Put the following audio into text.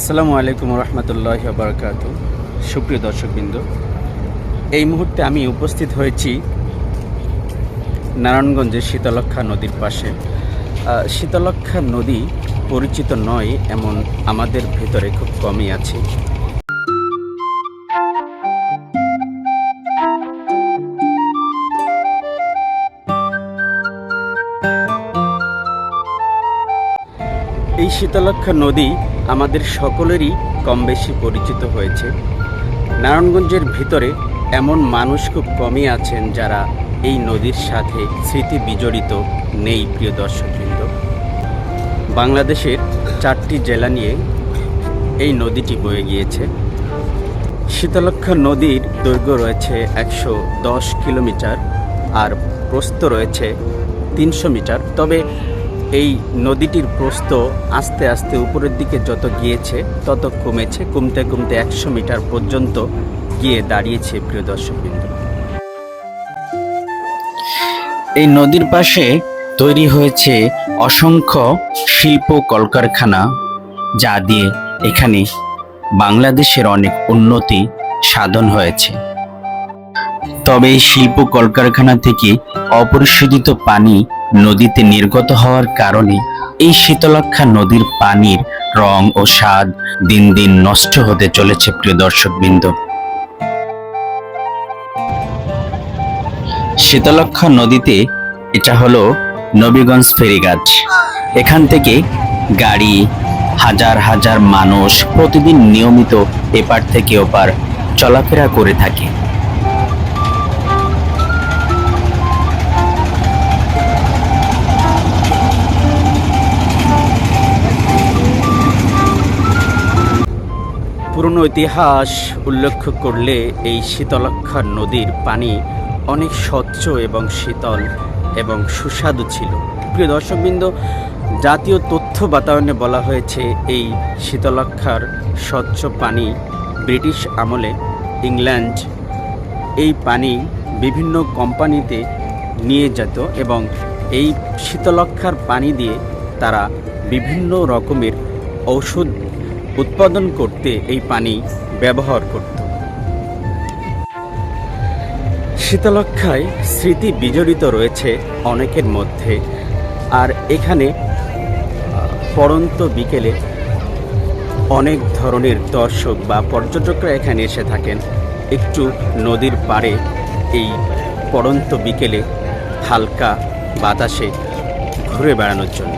আসসালামু আলাইকুম রহমতুল্লাহি ওয়া বারাকাতুহু। সুপ্রিয় দর্শকবৃন্দ, এই মুহূর্তে আমি উপস্থিত হয়েছি নারায়ণগঞ্জের শীতলক্ষ্যা নদীর পাশে। শীতলক্ষ্যা নদী পরিচিত নয় এমন আমাদের ভেতরে খুব কমই আছে। এই শীতলক্ষ্যা নদী আমাদের সকলেরই কম বেশি পরিচিত হয়েছে। নারায়ণগঞ্জের ভিতরে এমন মানুষ খুব কমই আছেন যারা এই নদীর সাথে স্মৃতি বিজড়িত নেই। প্রিয় দর্শকবৃন্দ, বাংলাদেশের 4টি জেলা নিয়ে এই নদীটি বয়ে গিয়েছে। শীতলক্ষ্যা নদীর দৈর্ঘ্য রয়েছে 110 কিলোমিটার আর প্রস্থ রয়েছে 300 মিটার। তবে এই নদীটির প্রস্থ আস্তে আস্তে উপরের দিকে যত গিয়েছে তত কমেছে, কমতে কমতে 100 মিটার পর্যন্ত গিয়ে দাঁড়িয়েছে। প্রিয় দর্শকবৃন্দ, এই নদীর পাশে তৈরি হয়েছে অসংখ্য শিল্প কলকারখানা, যা দিয়ে এখানে বাংলাদেশের অনেক উন্নতি সাধন হয়েছে। তবে এই শিল্প কলকারখানা থেকে অপরিশোধিত পানি নদীতে নির্গত হওয়ার কারণে এই শীতলক্ষ্যা নদীর পানির রং ও স্বাদ দিন দিন নষ্ট হতে চলেছে। প্রিয় দর্শকবৃন্দ, শীতলক্ষ্যা নদীতে এটা হলো নবীগঞ্জ ফেরিঘাট। এখান থেকে গাড়ি, হাজার হাজার মানুষ প্রতিদিন নিয়মিত এপার থেকে ওপার চলাফেরা করে থাকে। পুরনো ইতিহাস উল্লেখ করলে এই শীতলক্ষ্যা নদীর পানি অনেক স্বচ্ছ এবং শীতল এবং সুস্বাদু ছিল। প্রিয় দর্শকবৃন্দ, জাতীয় তথ্য বাতায়নে বলা হয়েছে এই শীতলক্ষ্যার স্বচ্ছ পানি ব্রিটিশ আমলে ইংল্যান্ড এই পানি বিভিন্ন কোম্পানিতে নিয়ে যেত এবং এই শীতলক্ষ্যার পানি দিয়ে তারা বিভিন্ন রকমের ঔষধ উৎপাদন করতে এই পানি ব্যবহার করত। শীতলক্ষ্যায় স্মৃতি বিজড়িত রয়েছে অনেকের মধ্যে। আর এখানে পড়ন্ত বিকেলে অনেক ধরনের দর্শক বা পর্যটকরা এখানে এসে থাকেন একটু নদীর পাড়ে এই পড়ন্ত বিকেলে হালকা বাতাসে ঘুরে বেড়ানোর জন্য।